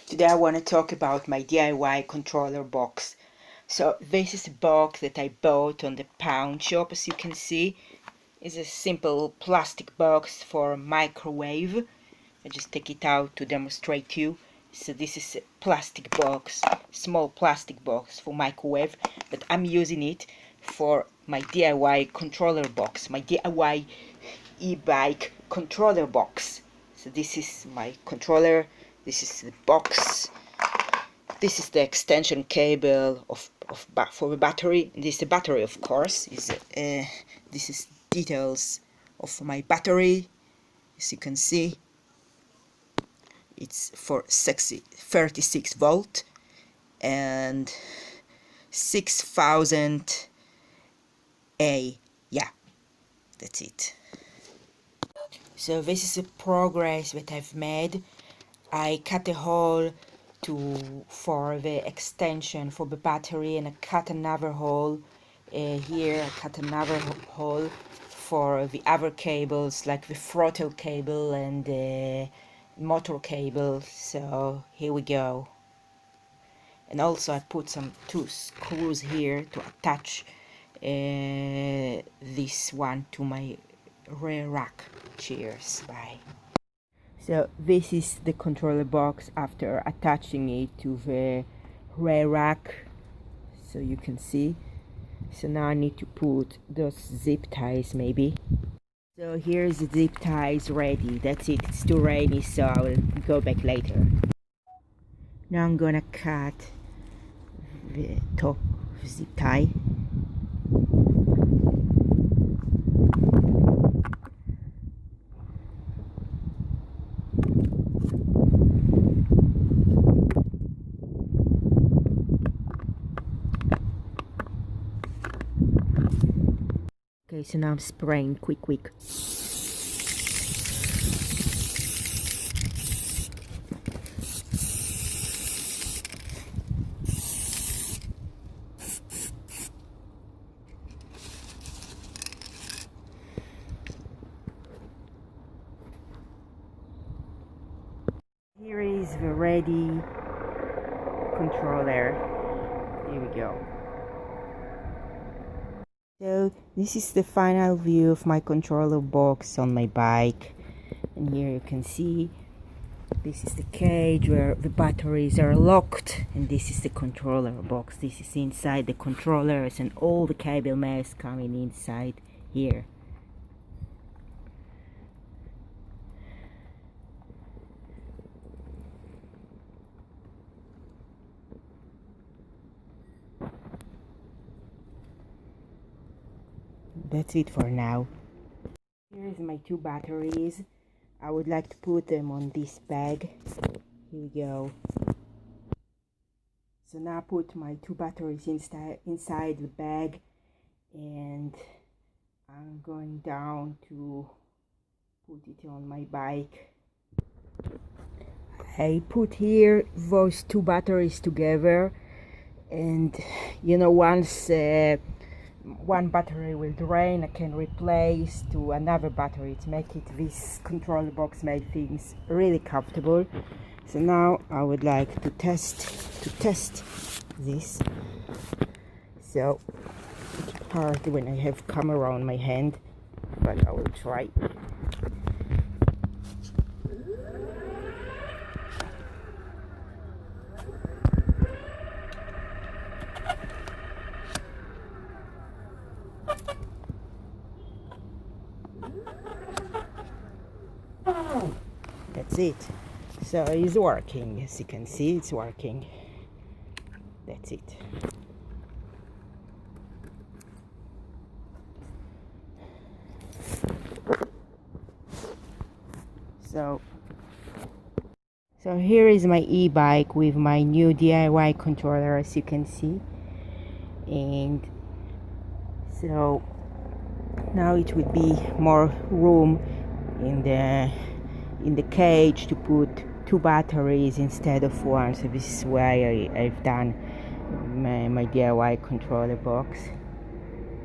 Today I want to talk about my DIY controller box. So this is a box that I bought on the pawn shop. As you can see, it's a simple plastic box for a microwave. I just take it out to demonstrate to you. So this is a plastic box, small plastic box for microwave, but I'm using it for my DIY controller box, my DIY e-bike controller box. So this is my controller, this is the box, this is the extension cable for the battery, and this is the battery, of course. This is details of my battery. As you can see, it's for 36 volt and 6000 A. Yeah, that's it. So this is the progress that I've made. I cut a hole for the extension for the battery, and I cut another hole here. I cut another hole for the other cables, like the throttle cable and the motor cable. So here we go. And also I put some two screws here to attach this one to my rear rack. Cheers, bye. So this is the controller box after attaching it to the rear rack, so you can see. So now I need to put those zip ties maybe. So here's the zip ties ready. That's it, it's too rainy, so I will go back later. Now I'm gonna cut the top zip tie. Okay, so now I'm spraying quick. Here is the ready controller. Here we go. So this is the final view of my controller box on my bike, and here you can see this is the cage where the batteries are locked, and this is the controller box. This is inside the controllers and all the cable mass coming inside here. That's it for now. Here's my two batteries. I would like to put them on this bag. Here we go. So now I put my two batteries inside the bag, and I'm going down to put it on my bike. I put here those two batteries together, and once one battery will drain, I can replace to another battery to make this controller box make things really comfortable. So now I would like to test this. So it's hard when I have camera on my hand, but I will try. That's it. So it's working. As you can see, it's working. That's it. So here is my e-bike with my new DIY controller, as you can see. And so now it would be more room in the cage to put two batteries instead of one. So this is why I've done my DIY controller box.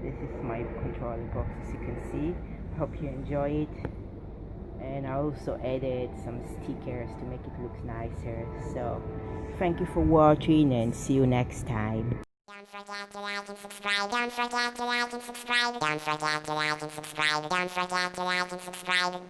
This is my controller box, as you can see. Hope you enjoy it, and I also added some stickers to make it look nicer. So thank you for watching and see you next time. Don't forget to like and subscribe. Don't forget to like and subscribe. Don't forget to like and subscribe. Don't forget to like and subscribe. Don't forget to like and subscribe.